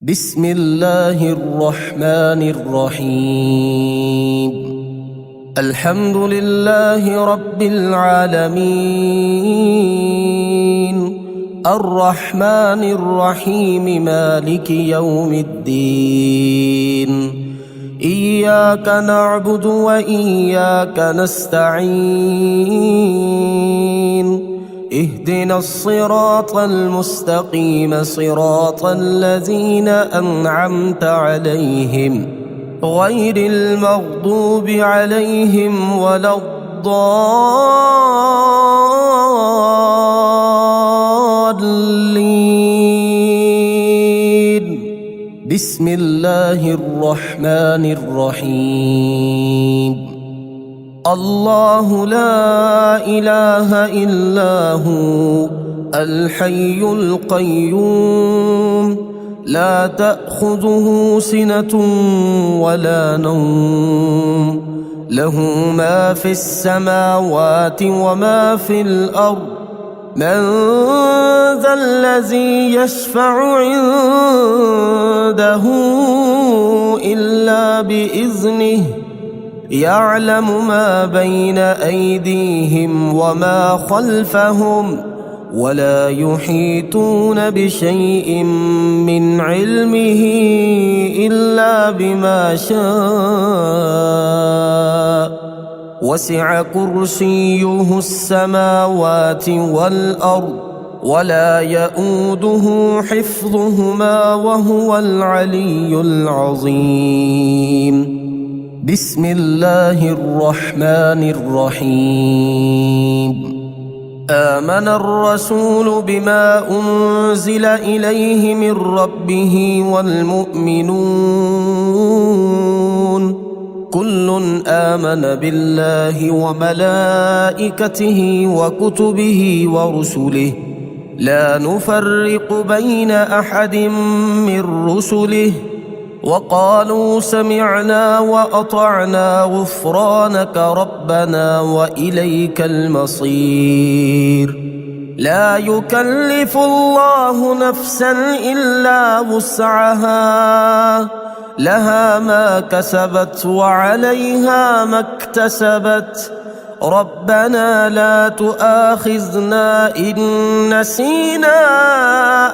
بسم الله الرحمن الرحيم. الحمد لله رب العالمين، الرحمن الرحيم، مالك يوم الدين. إياك نعبد وإياك نستعين. اهدنا الصراط المستقيم، صراط الذين أنعمت عليهم غير المغضوب عليهم ولا الضالين. بسم الله الرحمن الرحيم. الله لا إله إلا هو الحي القيوم، لا تأخذه سنة ولا نوم، له ما في السماوات وما في الأرض. من ذا الذي يشفع عنده إلا بإذنه، يعلم ما بين أيديهم وما خلفهم، ولا يحيطون بشيء من علمه إلا بما شاء. وسع كرسيه السماوات والأرض، ولا يؤوده حفظهما، وهو العلي العظيم. بسم الله الرحمن الرحيم. آمن الرسول بما أنزل إليه من ربه والمؤمنون كل آمن بالله وملائكته وكتبه ورسله، لا نفرق بين أحد من رسله، وقالوا سمعنا وأطعنا غفرانك ربنا وإليك المصير. لا يكلف الله نفسا إلا وسعها، لها ما كسبت وعليها ما اكتسبت. ربنا لا تؤاخذنا إن نسينا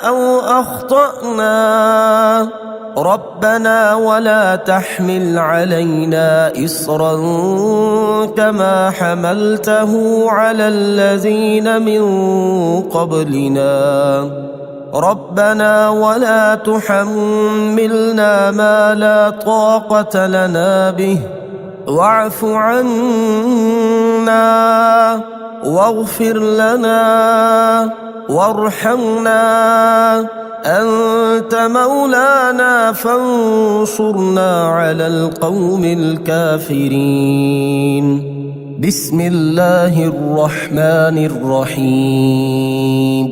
أو أخطأنا، ربنا ولا تحمل علينا إصرا كما حملته على الذين من قبلنا، ربنا ولا تحملنا ما لا طاقة لنا به، واعف عنا واغفر لنا وارحمنا، أنت مولانا فانصرنا على القوم الكافرين. بسم الله الرحمن الرحيم.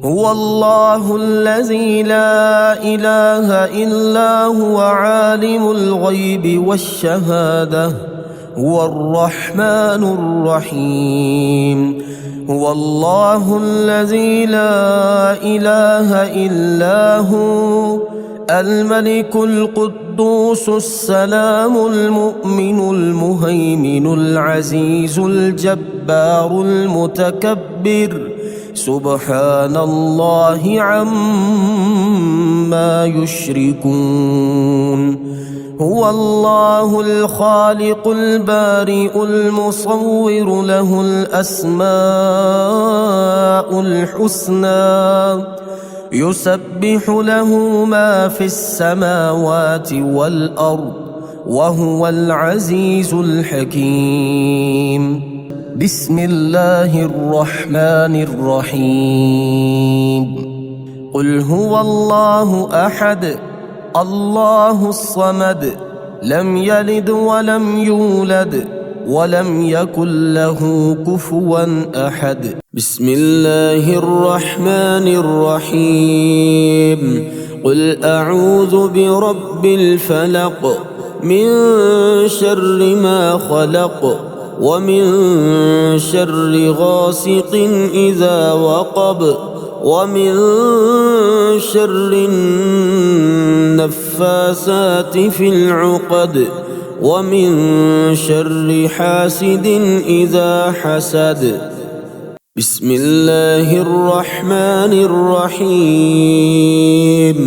هو الله الذي لا إله إلا هو عالم الغيب والشهادة، هو الرحمن الرحيم. هو الله الذي لا إله إلا هو الملك القدوس السلام المؤمن المهيمن العزيز الجبار المتكبر، سبحان الله عما يشركون. هو الله الخالق البارئ المصور، له الأسماء الحسنى، يسبح له ما في السماوات والأرض، وهو العزيز الحكيم. بسم الله الرحمن الرحيم. قل هو الله أحد، الله الصمد، لم يلد ولم يولد ولم يكن له كفوا أحد. بسم الله الرحمن الرحيم. قل أعوذ برب الفلق، من شر ما خلق، ومن شر غاسق إذا وقب، ومن شر النفاثات في العقد ومن شر حاسد إذا حسد. بسم الله الرحمن الرحيم.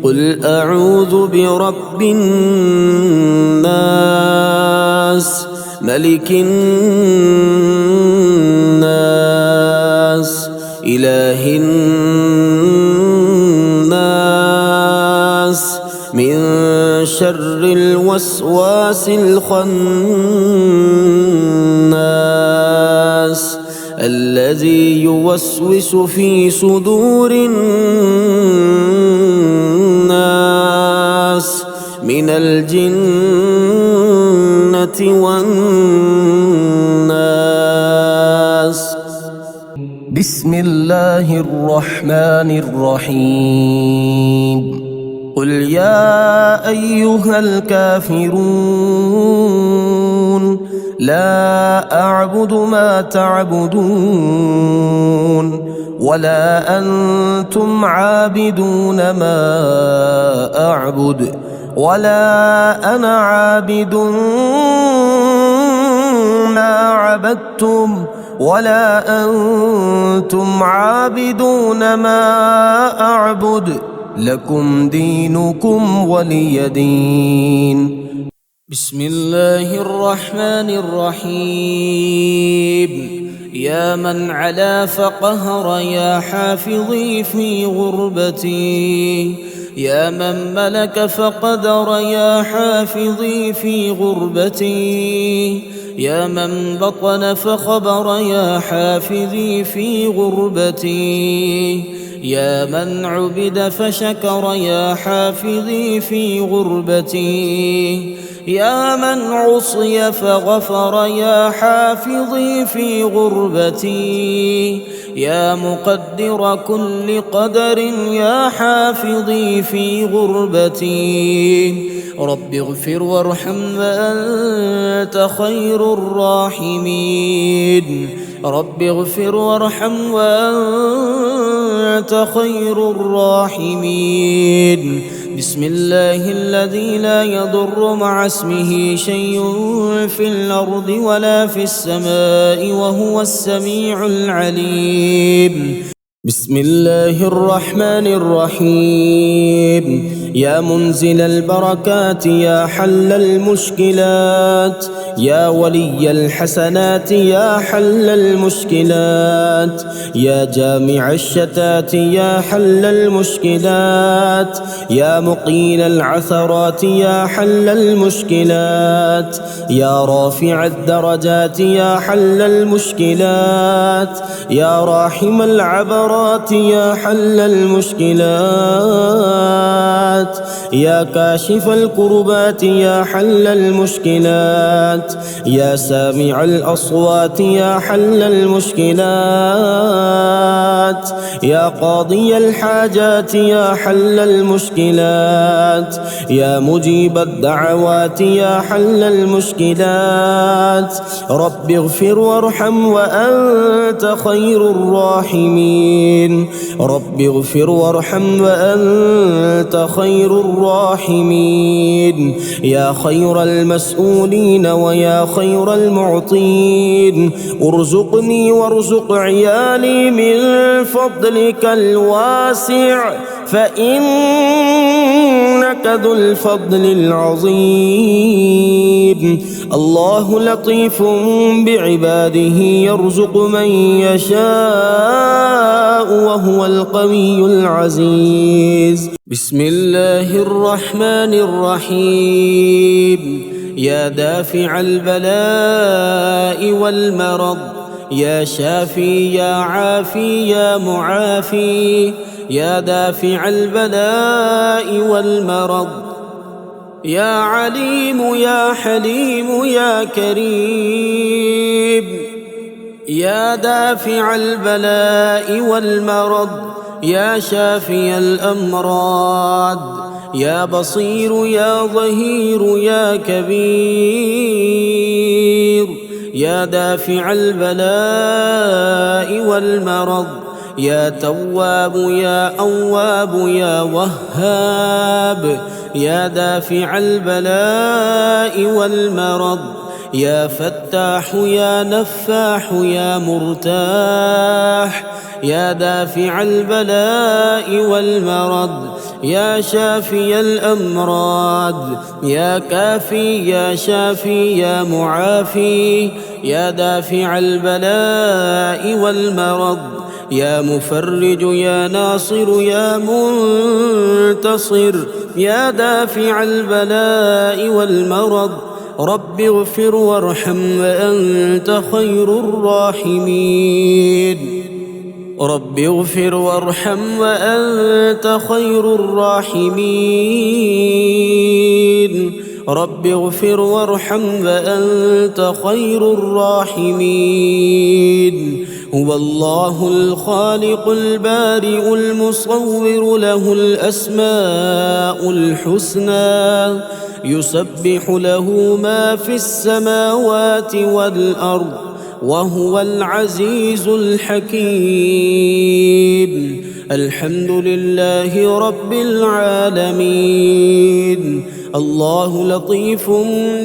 قل أعوذ برب الناس ملك الناس إله الناس من شر الوسواس الخناس الذي يوسوس في صدور الناس من الجنة والناس. بسم الله الرحمن الرحيم. قل يا أيها الكافرون لا أعبد ما تعبدون ولا أنتم عابدون ما أعبد ولا أنا عابد ما عبدتم ولا أنتم عابدون ما أعبد لكم دينكم ولي دين. بسم الله الرحمن الرحيم. يا من علا فقهر يا حافظي في غربتي، يا من ملك فقدر يا حافظي في غربتي، يا من بطن فخبر يا حافظي في غربتي، يا من عبد فشكر يا حافظي في غربتي، يا من عصي فغفر يا حافظي في غربتي، يا مقدر كل قدر يا حافظي في غربتي. رب اغفر وارحم وأنت خير الراحمين. رب اغفر وارحم وأنت خير الراحمين. بسم الله الذي لا يضر مع اسمه شيء في الأرض ولا في السماء وهو السميع العليم. بسم الله الرحمن الرحيم. يا منزل البركات يا حل المشكلات، يا ولي الحسنات يا حل المشكلات، يا جامع الشتات يا حل المشكلات، يا مقيل العثرات يا حل المشكلات، يا رافع الدرجات يا حل المشكلات، يا راحم العبرات يا حل المشكلات، يا كاشف الكربات يا حل المشكلات، يا سامع الأصوات يا حل المشكلات، يا قاضي الحاجات يا حل المشكلات، يا مجيب الدعوات يا حل المشكلات. رب اغفر وارحم وأنت خير الراحمين. رب اغفر وارحم وأنت خير الراحمين. يا خير المسؤولين ويا خير المعطين، ارزقني وارزق عيالي من فضلك الواسع، فإنك ذو الفضل العظيم. الله لطيف بعباده يرزق من يشاء وهو القوي العزيز. بسم الله الرحمن الرحيم. يا دافع البلاء والمرض، يا شافي يا عافي يا معافي، يا دافع البلاء والمرض، يا عليم يا حليم يا كريم، يا دافع البلاء والمرض، يا شافي الأمراض، يا بصير يا ظهير يا كبير، يا دافع البلاء والمرض، يا تواب يا أواب يا وهاب، يا دافع البلاء والمرض يا فتاح يا نفاح يا مرتاح يا دافع البلاء والمرض يا شافي الأمراض يا كافي يا شافي يا معافي يا دافع البلاء والمرض يا مفرج يا ناصر يا منتصر يا دافع البلاء والمرض رب اغفر وارحم وأنت خير الراحمين رب اغفر وارحم وأنت خير الراحمين رب اغفر وارحم وأنت خير الراحمين هو الله الخالق البارئ المصور له الأسماء الحسنى يسبح له ما في السماوات والأرض وهو العزيز الحكيم الحمد لله رب العالمين الله لطيف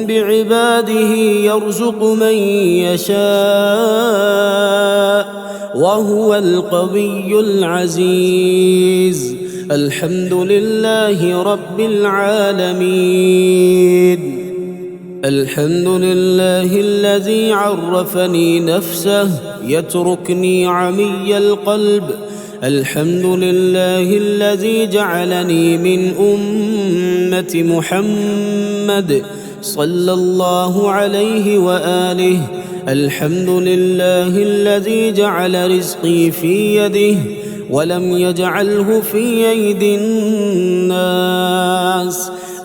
بعباده يرزق من يشاء وهو القوي العزيز الحمد لله رب العالمين الحمد لله الذي عرفني نفسه يتركني عمي القلب الحمد لله الذي جعلني من أمة محمد صلى الله عليه وآله الحمد لله الذي جعل رزقي في يده ولم يجعله في أيدي الناس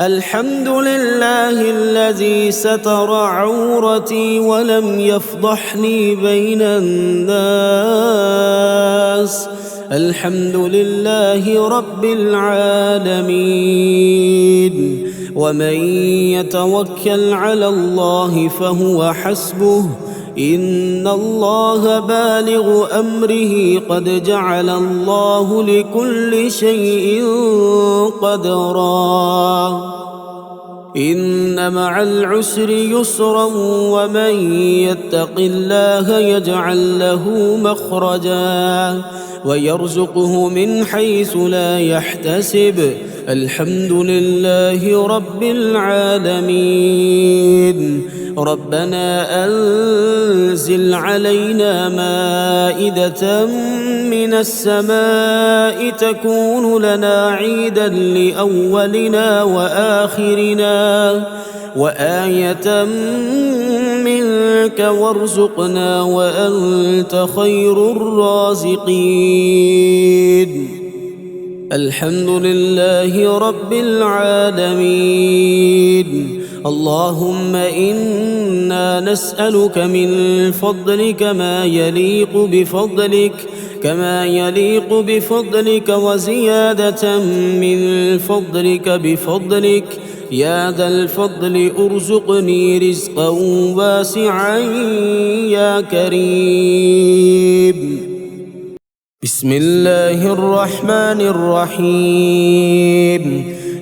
الحمد لله الذي ستر عورتي ولم يفضحني بين الناس الحمد لله رب العالمين ومن يتوكل على الله فهو حسبه إن الله بالغ أمره قد جعل الله لكل شيء قدرا إن مع العسر يسرا ومن يتق الله يجعل له مخرجا ويرزقه من حيث لا يحتسب الحمد لله رب العالمين ربنا أنزل علينا مائدة من السماء تكون لنا عيدا لأولنا وآخرنا وآية منك وارزقنا وأنت خير الرازقين الحمد لله رب العالمين اللهم إنا نسألك من فضلك ما يليق بفضلك وزيادة من فضلك بفضلك يا ذا الفضل ارزقني رزقا واسعا يا كريم بسم الله الرحمن الرحيم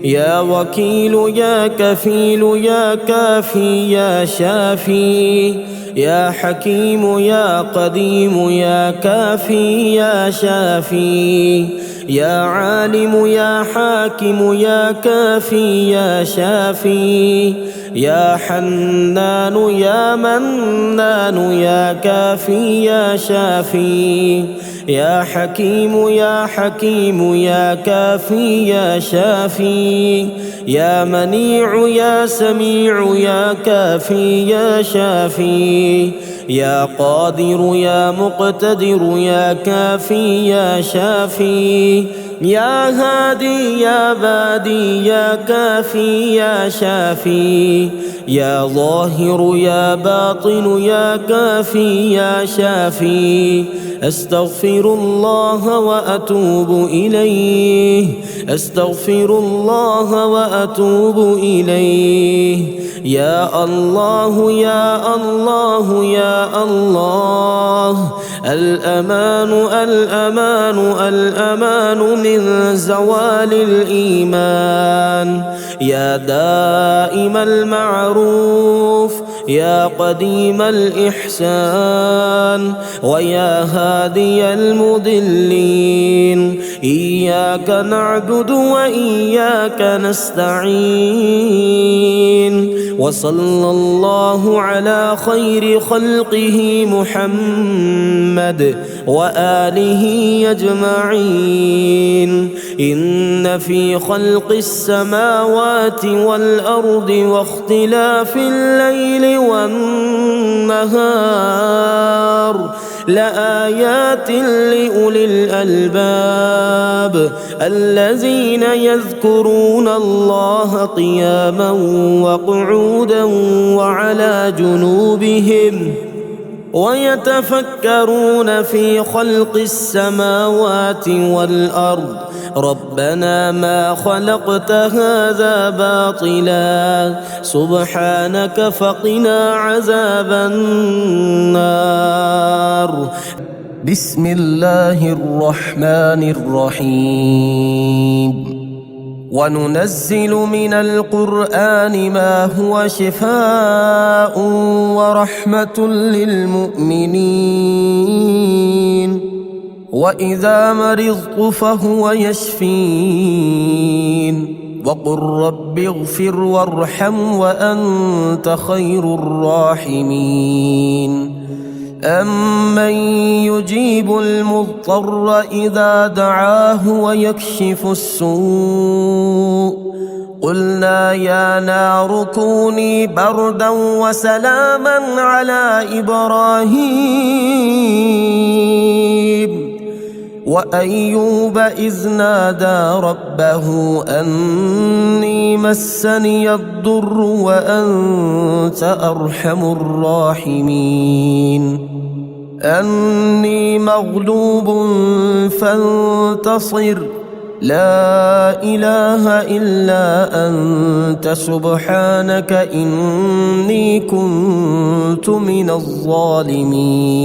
يا وكيل يا كفيل يا كافي يا شافي يا حكيم يا قديم يا كافي يا شافي يا عالم يا حاكم يا كافي يا شافي يا حنان يا منان يا كافي يا شافي يا حكيم يا حكيم يا كافي يا شافي يا منيع يا سميع يا كافي يا شافي يا قادر يا مقتدر يا كافي يا شافي يا هادي يا بادي يا كافي يا شافي يا ظاهر يا باطن يا كافي يا شافي أستغفر الله وأتوب إليه أستغفر الله وأتوب إليه يا الله يا الله يا الله الأمان الأمان الأمان من زوال الإيمان يا دائم المعروف يا قديم الإحسان ويا هادي المضلين إياك نعبد وإياك نستعين وصلى الله على خير خلقه محمد وآله أجمعين إن في خلق السماوات والأرض واختلاف الليل والنهار لآيات لأولي الألباب الذين يذكرون الله قياما وقعودا وعلى جنوبهم ويتفكرون في خلق السماوات والأرض ربنا ما خلقت هذا باطلا سبحانك فقنا عذاب النار. بسم الله الرحمن الرحيم وننزل من القرآن ما هو شفاء ورحمة للمؤمنين وإذا مرضت فهو يشفين وقل رب اغفر وارحم وأنت خير الراحمين أمن يجيب المضطر إذا دعاه ويكشف السوء قلنا يا نار كوني بردا وسلاما على إبراهيم وأيوب إذ نادى ربه أني مسني الضر وأنت أرحم الراحمين أني مغلوب فانتصر لا إله إلا أنت سبحانك إني كنت من الظالمين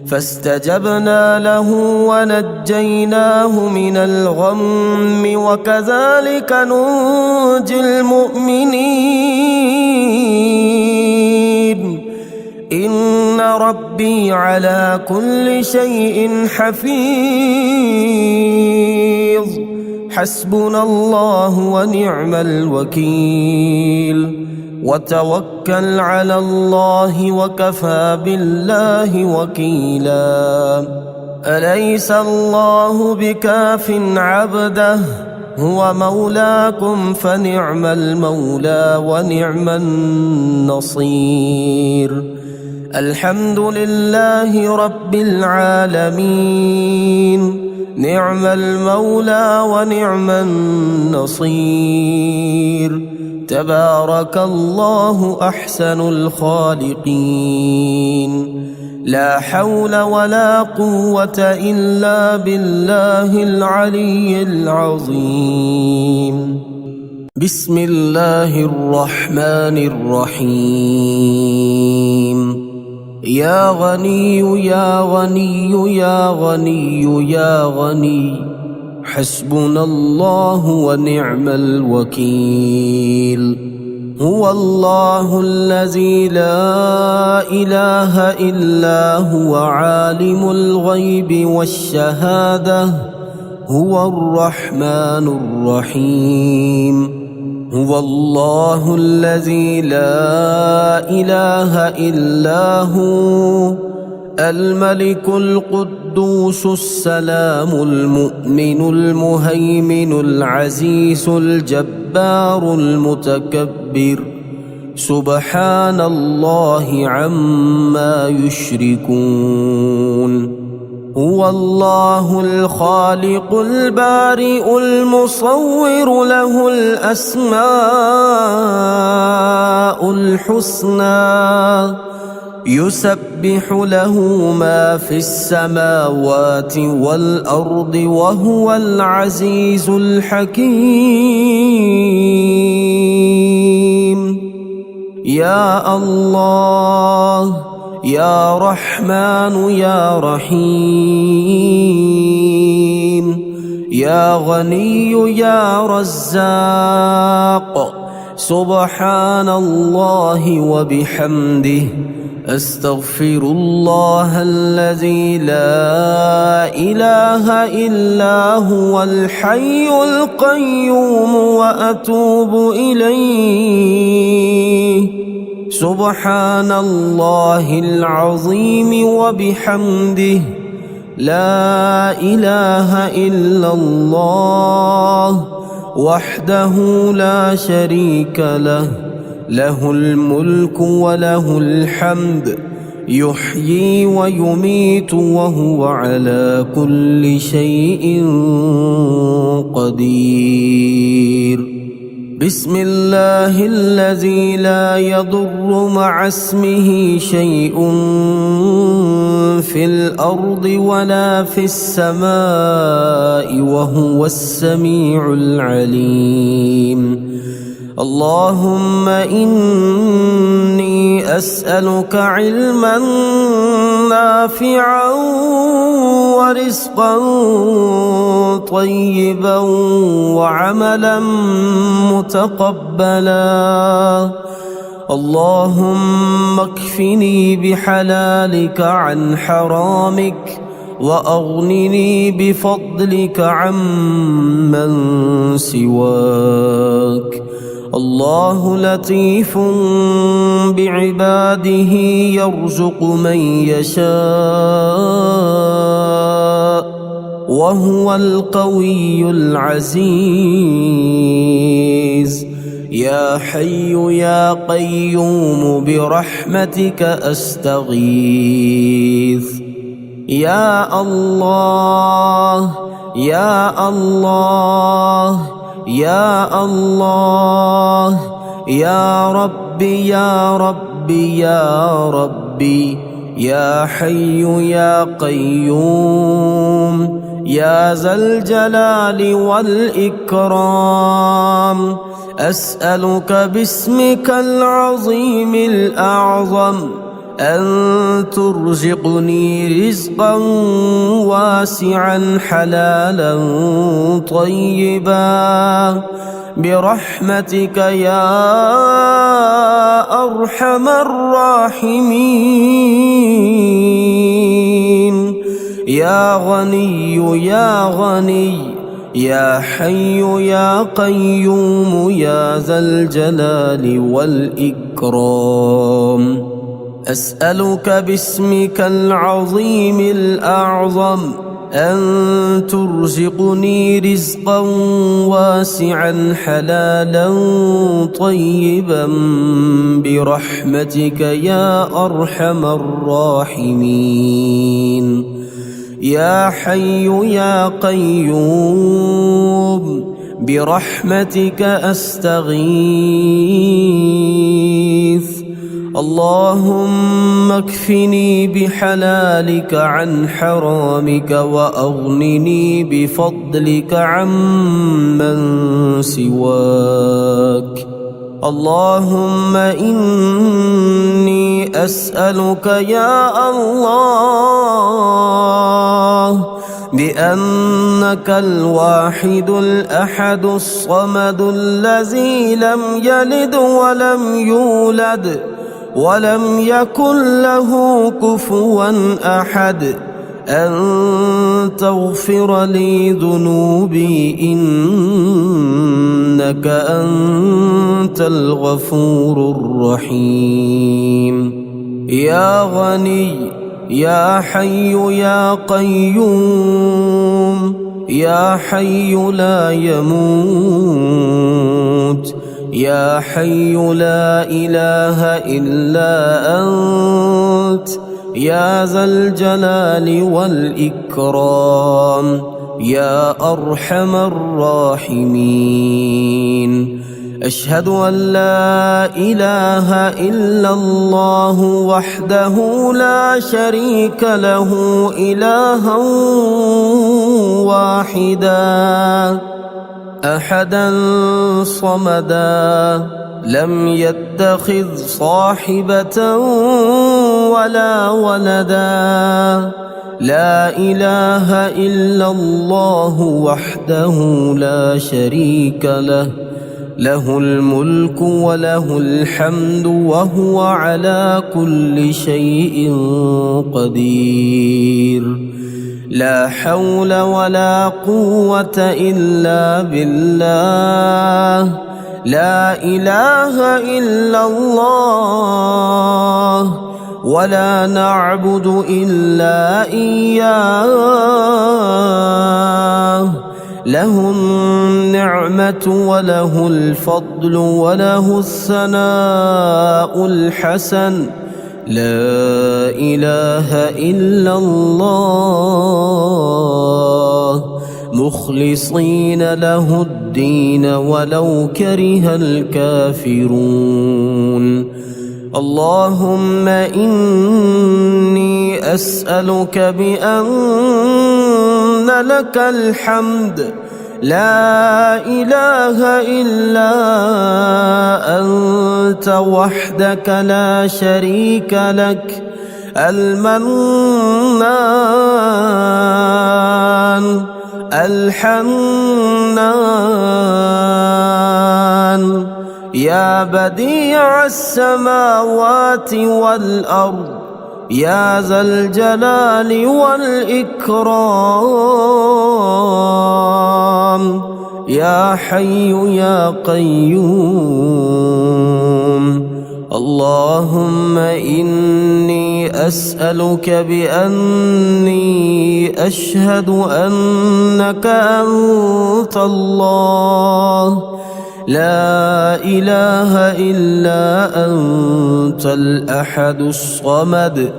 فاستجبنا له ونجيناه من الغم وكذلك ننجي المؤمنين إن ربي على كل شيء حفيظ حسبنا الله ونعم الوكيل وتوكل على الله وكفى بالله وكيلا أليس الله بكاف عبده هو مولاكم فنعم المولى ونعم النصير الحمد لله رب العالمين نعم المولى ونعم النصير تبارك الله أحسن الخالقين لا حول ولا قوة إلا بالله العلي العظيم بسم الله الرحمن الرحيم يا غني يا غني يا غني يا غني حسبنا الله ونعم الوكيل هو الله الذي لا إله إلا هو عالم الغيب والشهادة هو الرحمن الرحيم هو الله الذي لا إله إلا هو الملك القدوس السلام المؤمن المهيمن العزيز الجبار المتكبر سبحان الله عما يشركون هو الله الخالق البارئ المصور له الأسماء الحسنى يسبح له ما في السماوات والأرض وهو العزيز الحكيم يا الله يا رحمن يا رحيم يا غني يا رزاق. سبحان الله وبحمده. أستغفر الله الذي لا إله إلا هو الحي القيوم وأتوب إليه. سبحان الله العظيم وبحمده. لا إله إلا الله وحده لا شريك له، له الملك وله الحمد، يحيي ويميت وهو على كل شيء قدير. بسم الله الذي لا يضر مع اسمه شيء في الأرض ولا في السماء وهو السميع العليم. اللهم إني أسألك علما نافعا ورزقا طيبا وعملا متقبلا. اللهم اكفني بحلالك عن حرامك وأغنني بفضلك عمن سواك. الله لطيف بعباده يرزق من يشاء وهو القوي العزيز. يا حي يا قيوم برحمتك أستغيث. يا الله يا الله يا الله يا ربي يا ربي يا ربي يا حي يا قيوم يا ذا الجلال والإكرام. أسألك باسمك العظيم الأعظم أن ترزقني رزقا واسعا حلالا طيبا برحمتك يا أرحم الراحمين. يا غني يا غني يا حي يا قيوم يا ذا الجلال والإكرام. أسألك باسمك العظيم الأعظم أن ترزقني رزقا واسعا حلالا طيبا برحمتك يا أرحم الراحمين. يا حي يا قيوم برحمتك أستغيث. اللهم اكفني بحلالك عن حرامك وأغنني بفضلك عمن سواك. اللهم إني أسألك يا الله بأنك الواحد الأحد الصمد الذي لم يلد ولم يولد ولم يكن له كفوا أحد أن تغفر لي ذنوبي إنك أنت الغفور الرحيم. يا غني يا حي يا قيوم يا حي لا يموت يا حي لا إله إلا أنت يا ذا الجلال والإكرام يا أرحم الراحمين. أشهد أن لا إله إلا الله وحده لا شريك له إلها واحدا أحدا صمدا لم يتخذ صاحبة ولا ولدا لا إله إلا الله وحده لا شريك له، له الملك وله الحمد وهو على كل شيء قدير. لا حول ولا قوة إلا بالله. لا إله إلا الله ولا نعبد إلا إياه. له النعمة وله الفضل وله الثناء الحسن. لا إله إلا الله مخلصين له الدين ولو كره الكافرون. اللهم إني أسألك بأن لك الحمد لا إله إلا أنت وحدك لا شريك لك، المنان الحنان، يا بديع السماوات والأرض، يا ذا الجلال والإكرام، يا حي يا قيوم. اللهم إني أسألك بأني أشهد أنك أنت الله لا إله إلا أنت الأحد الصمد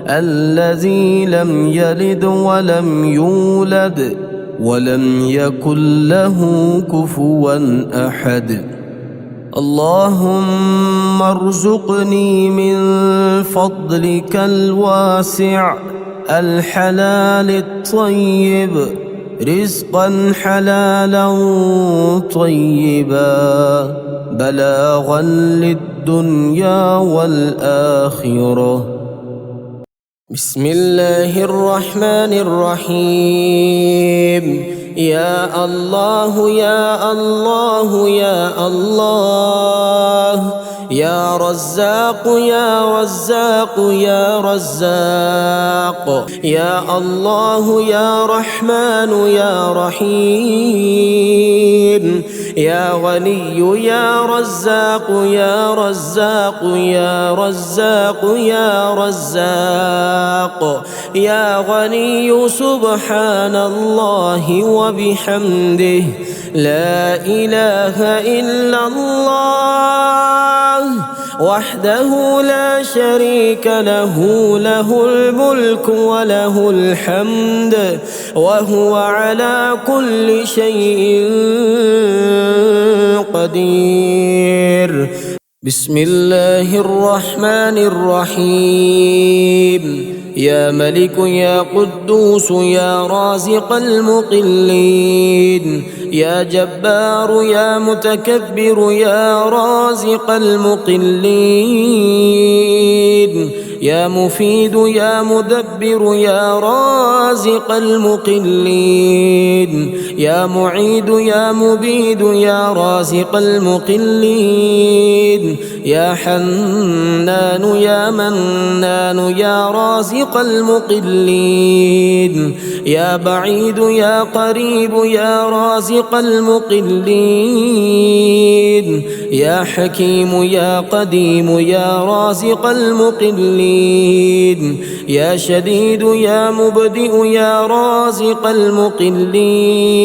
الذي لم يلد ولم يولد ولم يكن له كفوا أحد. اللهم ارزقني من فضلك الواسع الحلال الطيب رزقا حلالا طيبا بلاغا للدنيا والآخرة. بسم الله الرحمن الرحيم. يا الله يا الله يا الله، يا رزاق يا رزاق يا رزاق، يا الله يا رحمن يا رحيم، يا غني يا رزاق يا رزاق يا رزاق يا رزاق، يا غني سبحان الله وبحمده لا إله إلا الله وحده لا شريك له، له الملك وله الحمد وهو على كل شيء قدير. بسم الله الرحمن الرحيم. يا ملك يا قدوس يا رازق المقلين، يا جبار يا متكبر يا رازق المقلين، يا مفيد يا مدبر يا رازق المقلين، يا معيد يا مبيد يا رازق المقلين، يا حنان يا منان يا رازق المقلين، يا بعيد يا قريب يا رازق المقلين، يا حكيم يا قديم يا رازق المقلين، يا شديد يا مبدئ يا رازق المقلين،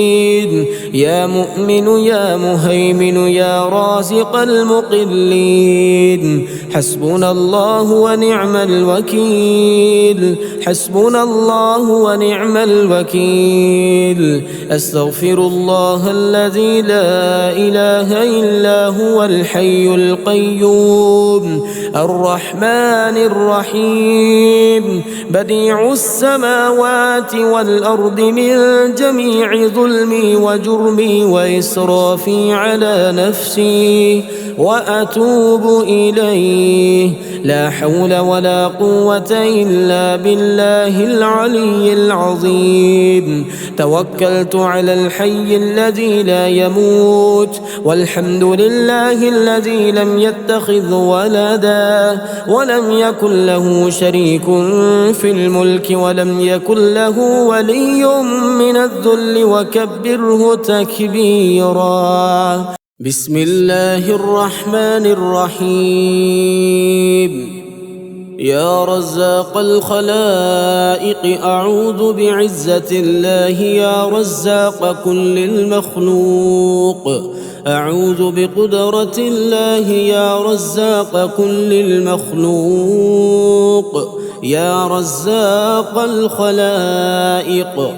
يا مؤمن يا مهيمن يا رازق المقلين. حسبنا الله ونعم الوكيل، حسبنا الله ونعم الوكيل. أستغفر الله الذي لا إله إلا هو الحي القيوم الرحمن الرحيم، بديع السماوات والأرض من جميع ظلمي وجرمي وإسرافي على نفسي وأتوب إليه. لا حول ولا قوة إلا بالله العلي العظيم. توكلت على الحي الذي لا يموت، والحمد لله الذي لم يتخذ ولدا ولم يكن له شريك في الملك ولم يكن له ولي من الذل وكبره تكبيرا. بسم الله الرحمن الرحيم. يا رزاق الخلائق أعوذ بعزة الله يا رزاق كل المخلوق. أعوذ بقدرة الله يا رزاق كل المخلوق. يا رزاق الخلائق.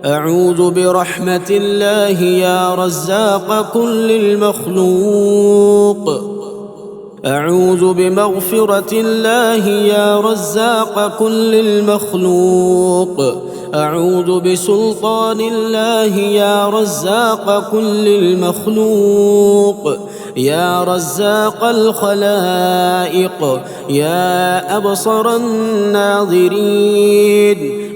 أعوذ برحمة الله يا رزاق كل المخلوق. أعوذ بمغفرة الله يا رزاق كل المخلوق. أعوذ بسلطان الله يا رزاق كل المخلوق. يا رزاق الخلائق. يا أبصر الناظرين.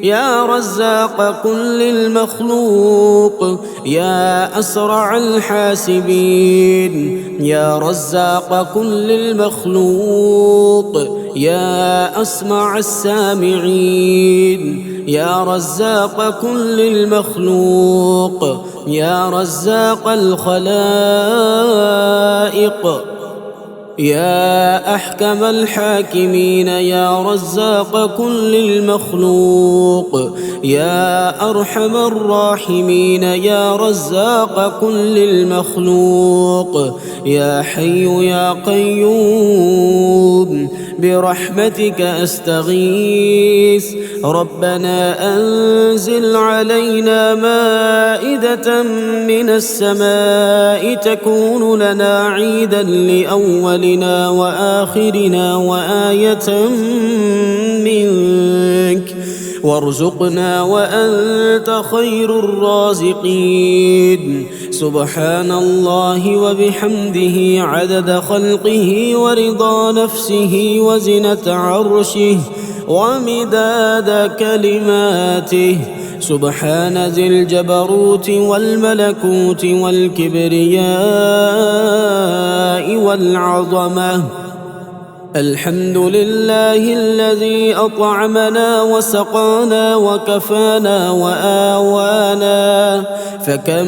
يا رزاق كل المخلوق. يا أسرع الحاسبين. يا رزاق كل المخلوق. يا أسمع السامعين. يا رزاق كل المخلوق. يا رزاق الخلائق. يا أحكم الحاكمين. يا رزاق كل المخلوق. يا أرحم الراحمين. يا رزاق كل المخلوق. يا حي يا قيوم برحمتك أستغيث. ربنا أنزل علينا مائدة من السماء تكون لنا عيدا لأولنا وآخرنا وآية منك، وارزقنا وأنت خير الرازقين. سبحان الله وبحمده عدد خلقه ورضا نفسه وزنة عرشه ومداد كلماته. سبحان ذي الجبروت والملكوت والكبرياء والعظمة. الحمد لله الذي أطعمنا وسقانا وكفانا وآوانا، فكم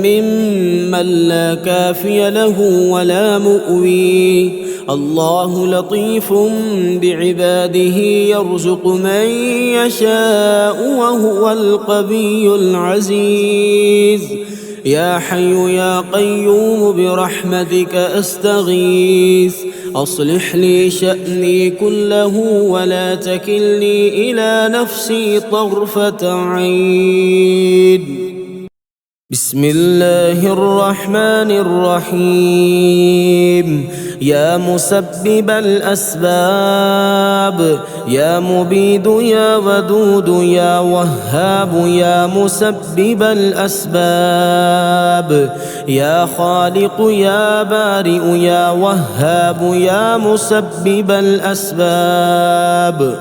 ممن لا كافي له ولا مؤوي. الله لطيف بعباده يرزق من يشاء وهو القوي العزيز. يا حي يا قيوم برحمتك أستغيث. أصلح لي شأني كله ولا تكلني إلى نفسي طرفة عين. بسم الله الرحمن الرحيم. يا مسبب الأسباب، يا مبيد يا ودود يا وهاب، يا مسبب الأسباب، يا خالق يا بارئ يا وهاب، يا مسبب الأسباب،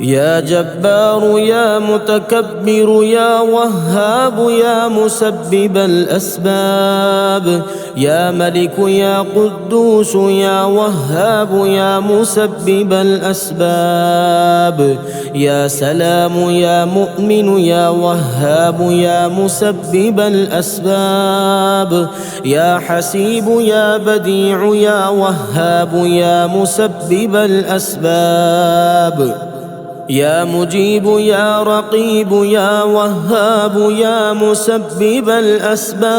يا جبار يا متكبر يا وهاب، يا مسبب الأسباب، يا ملك يا قدوس يا وهاب، يا مسبب الأسباب، يا سلام يا مؤمن يا وهاب، يا مسبب الأسباب، يا حسيب يا بديع يا وهاب، يا مسبب الأسباب، يا مجيب يا رقيب يا وهاب، يا مسبب الأسباب،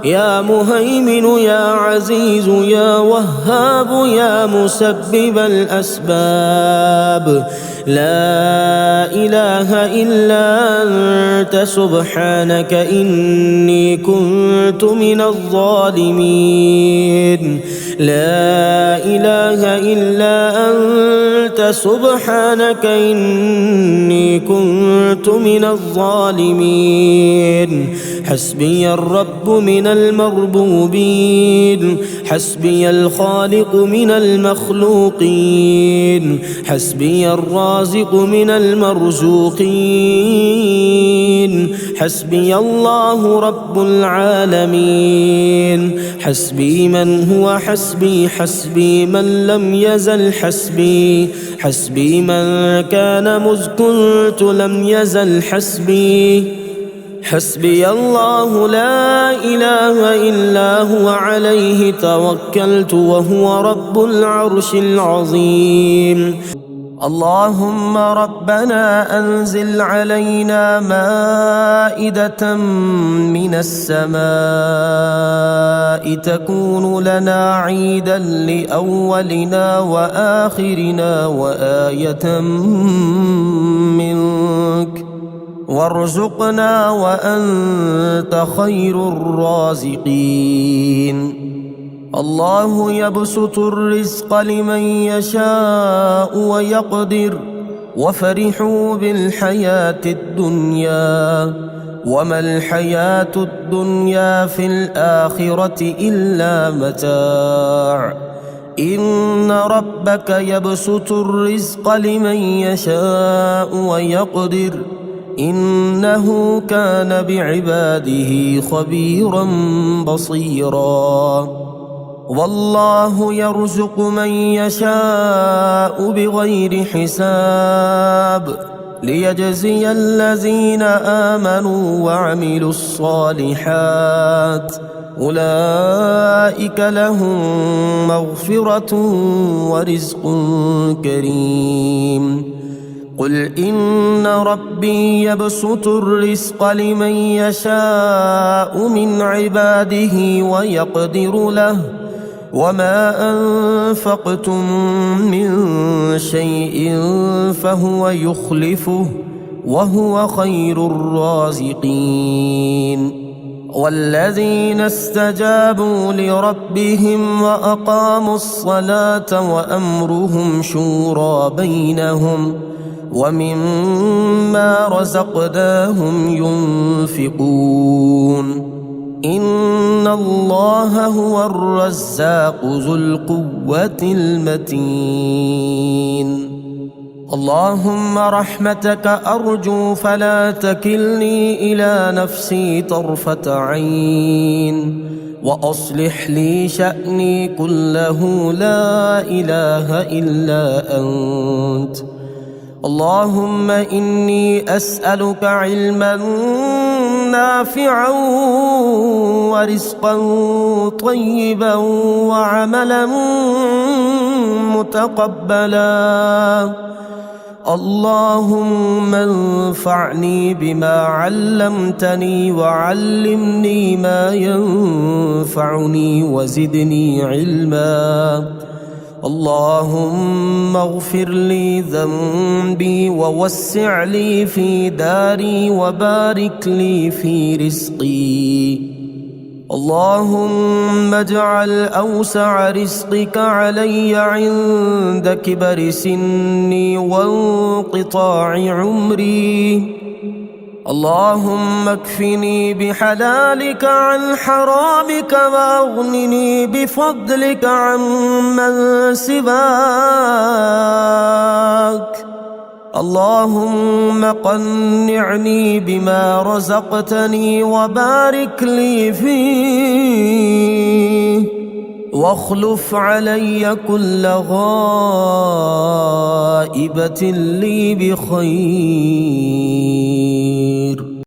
يا مهيمن يا عزيز يا وهاب، يا مسبب الأسباب. لا إله إلا أنت سبحانك إني كنت من الظالمين. لا إله إلا أنت سبحانك إني كنت من الظالمين. حسبي الرب من المربوبين، حسبي الخالق من المخلوقين، حسبي الرازق من المرزوقين، حسبي الله رب العالمين، حسبي من هو حسبي، حسبي من لم يزل حسبي، حسبي من كان مذ كنت لم يزل حسبي، حسبي الله لا إله إلا هو عليه توكلت وهو رب العرش العظيم. اللهم ربنا أنزل علينا مائدة من السماء تكون لنا عيدا لأولنا وآخرنا وآية منك، وارزقنا وأنت خير الرازقين. الله يبسط الرزق لمن يشاء ويقدر، وفرحوا بالحياة الدنيا وما الحياة الدنيا في الآخرة إلا متاع. إن ربك يبسط الرزق لمن يشاء ويقدر، إنه كان بعباده خبيرا بصيرا. والله يرزق من يشاء بغير حساب، ليجزي الذين آمنوا وعملوا الصالحات، أولئك لهم مغفرة ورزق كريم. قل إن ربي يبسط الرزق لمن يشاء من عباده ويقدر له، وما أنفقتم من شيء فهو يخلفه وهو خير الرازقين. والذين استجابوا لربهم وأقاموا الصلاة وأمرهم شورى بينهم ومما رزقناهم ينفقون. إن الله هو الرزاق ذو القوة المتين. اللهم رحمتك أرجو فلا تكلني إلى نفسي طرفة عين، وأصلح لي شأني كله لا إله إلا أنت. اللهم إني أسألك علما نافعا ورزقا طيبا وعملا متقبلا. اللهم انفعني بما علمتني وعلمني ما ينفعني وزدني علما. اللهم اغفر لي ذنبي ووسع لي في داري وبارك لي في رزقي. اللهم اجعل أوسع رزقك علي عند كبر سني وانقطاع عمري. اللهم اكفني بحلالك عن حرامك واغنني بفضلك عمن سواك. اللهم قنعني بما رزقتني وبارك لي فيه، واخلف علي كل غائبة لي بخير.